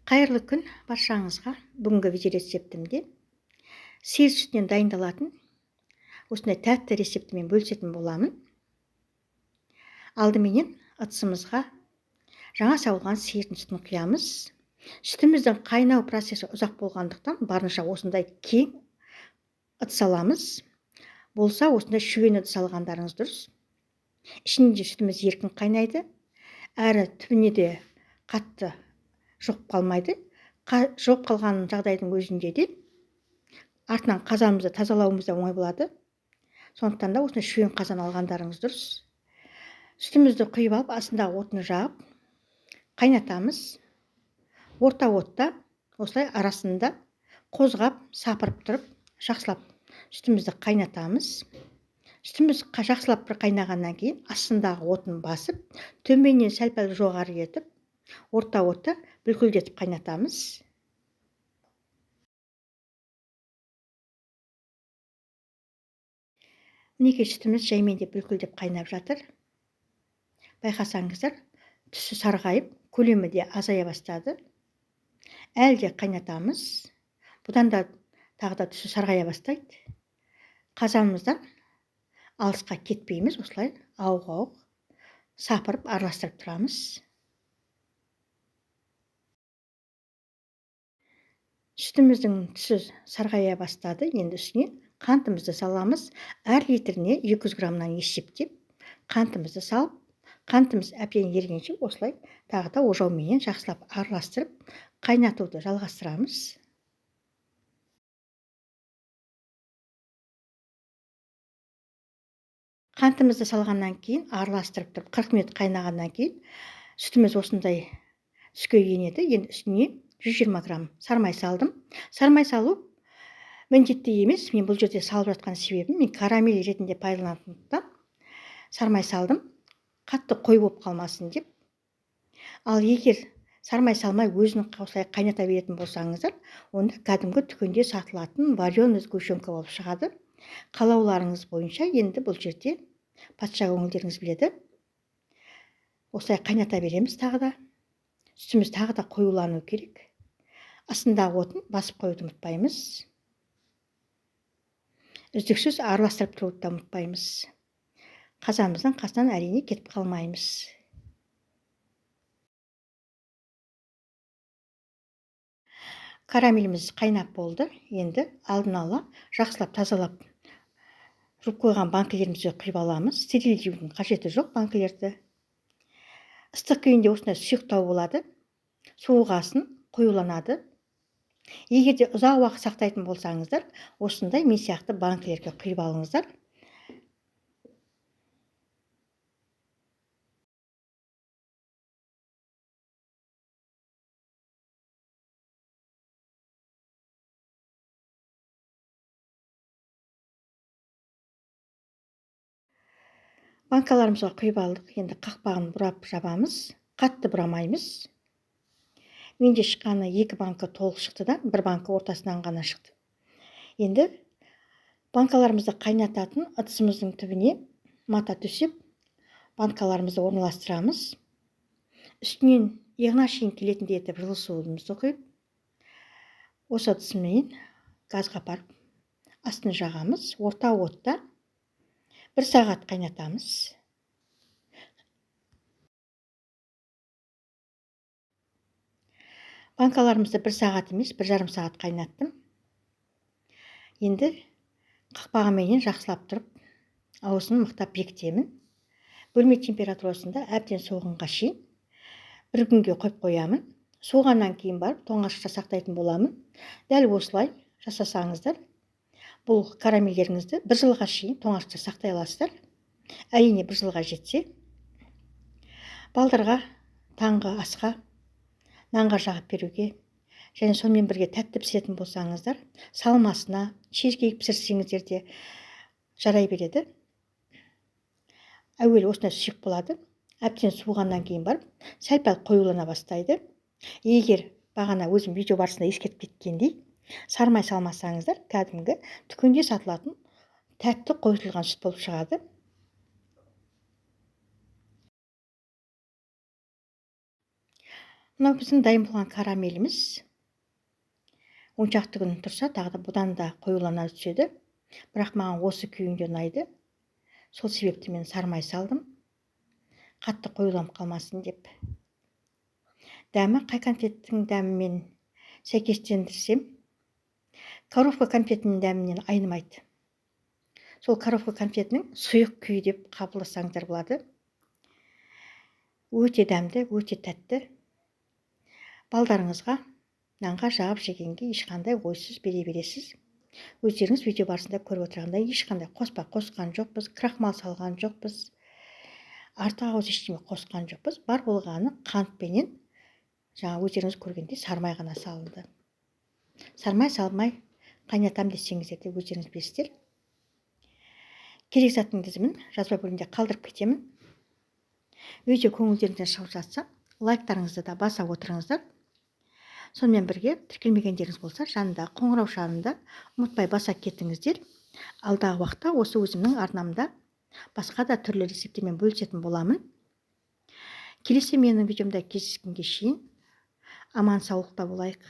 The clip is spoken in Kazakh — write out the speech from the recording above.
Қайырлы күн баршаңызға. Бүгінгі видео рецептімде сиыр сүтінен дайындалатын осындай тәтті рецептімен бөлісетін боламын. Алдыменен ыдысымызға жаңа сауылған сиырдың сүтін құямыз. Сүтіміздің қайнау процесі ұзақ болғандықтан барынша осындай кең ыдыс аламыз. Болса осындай шүйін ыдыс алғандарыңыз дұрыс. Ішінде сүтіміз еркін қайнайды, әрі түбіне де қатты жоқ қалмайды. Жоқ қалған жағдайдың өзінде де артынан қазанымызды тазалауымыз да оңай болады. Сондықтан да осындай шүйін қазан алғандарыңыз дұрыс. Сүтімізді құйып алып, астындағы отын жағып қайнатамыз. Орта отта осылай арасында қозғап, сапырып тұрып, жақсылап сүтімізді қайнатамыз. Сүтіміз жақсылап бір қайнағаннан кейін астындағы отын басып, төменнен сәл-пәл жоғары етіп, орта отта бүлкілдетіп қайнатамыз. Мінекей сүтіміз жаймен де бүлкілдеп қайнап жатыр. Байқасаңыздар, түсі сарғайып, көлемі де азая бастады. Әлі де қайнатамыз. Бұдан да тағы да түсі сарғая бастайды. Қазанымыздан алысқа кетпейміз, осылай ауық-ауық сапырып араластырып тұрамыз. Сүтіміздің түсі сарғая бастады. Енді үстіне қантымызды саламыз. Әр литріне 200 граммнан есептеп, қантымызды салып, қантымыз әбден ергенше осылай тағы да ожауменен жақсылап араластырып, қайнатуды жалғастырамыз. Қантымызды салғаннан кейін араластырып тұрып 40 минут қайнағаннан кейін сүтіміз осындай түске енеді. Енді үстіне 120 грамм сармай салдым. Сармай салу міндетті емес. Мен бұл жерде салып жатқан себебім, мен карамель ретінде пайдаланатындықтан сармай салдым. Қатты қой болып қалмасын деп. Ал егер сармай салмай өзін осылай қайната беретін болсаңыздар, онда кәдімгі дүкенде сатылатын вареный сгущенка болып шығады. Қалауларыңыз бойынша енді бұл жерде патша көңілдеріңіз біледі. Осылай қайната береміз тағы да. Сүтіміз тағы да қоюлану керек. Астындағы отын басып қоюды ұмытпаймыз. Үздіксіз араластырып тұруды да ұмытпаймыз. Қазанымыздың қасынан әрине кетіп қалмаймыз. Карамеліміз қайнап болды. Енді алдын ала жақсылап тазалап жуып қойған банкілерімізді құйып аламыз. Стерилдеудің қажеті жоқ банкілерді. Ыстық күйінде осындай сұйықтау болады. Суығасын қоюланады. Егер де ұзақ уақыт сақтайтын болсаңыздар, осындай мен сияқты банкілерге құйып алыңыздар. Банкаларымызға құйып алдық. Енді қақпағын бұрап жабамыз. Қатты бұрамаймыз. Менде шыққаны 2 банка толық шықты да, 1 банка ортасынан ғана шықты. Енді банкаларымызды қайнататын ыдысымыздың түбіне мата төсеп, банкаларымызды орналастырамыз. Үстінен иығына шейін келетіндей етіп жылы суымызды құйып, осы ыдысымен газға апарып, астын жағамыз. Орта отта 1 сағат қайнатамыз. Банкаларымызды 1 сағат емес, 1,5 сағат қайнаттым. Енді қақпағыменен жақсылап тұрып, аузын мықтап бекітемін. Бөлме температурасында әбден соғынға шейін 1 күнге қойып қоямын. Соғаннан кейін барып тоңазытқышта сақтайтын боламын. Дәл осылай жасасаңыздар, бұл карамельдеріңізді 1 жылға шейін тоңазытқышта сақтай аласыздар. Әрине 1 жылға жетсе, балдарға, таңғы асқа, нанға жағып беруге, және сонымен бірге тәтті пісіретін болсаңыздар, салмасына, чизкейк пісірсеңіздер де жарай береді. Әуелі осындай сұйық болады. Әбден суығаннан кейін барып, сәл-пәл қоюлана бастайды. Егер бағана өзім видео барысында ескертіп кеткендей, сармай салмасаңыздар, кәдімгі дүкенде сатылатын тәтті қойытылған сүт болып шығады. Мынау біздің дайын болған карамеліміз. 10 шақты күн тұрса, тағы да бұдан да қоюлана түседі. Бірақ маған осы күйінде ұнайды. Сол себепті мен сармай салдым. Қатты қоюланып қалмасын деп. Дәмі қай конфеттің дәмімен сәйкестендірсем, коровка конфетінің дәмінен айнымайды. Сол коровка конфетінің сұйық күйі деп қабылдасаңыздар болады. Өте дәмді, өте тәтті. Балдарыңызға нанға жағып жегенге ешқандай ойсыз бере бересіз. Өздеріңіз видео барысында көріп отырғандай ешқандай қоспа қосқан жоқпыз, крахмал салған жоқпыз, артық ауыз ештеңе қосқан жоқпыз. Бар болғаны қантпенен жаңа өздеріңіз көргендей сармай ғана салынды. Сармай салмай қайнатам десеңіздер де өздеріңіз білесіздер. Керек заттың тізімін жазба бөлімінде қалдырып кетемін. Видео көңілдеріңізден шығып жатса, лайктарыңызды да баса отырыңыздар. Сонымен бірге тіркелмегендеріңіз болса, жанында қоңырау шанында ұмытпай баса кетіңіздер. Алдағы уақытта осы өзімнің арнамда басқа да түрлі рецепттермен бөлісетін боламын. Келесі менің видеомда кездескенге шейін аман саулықта болайық.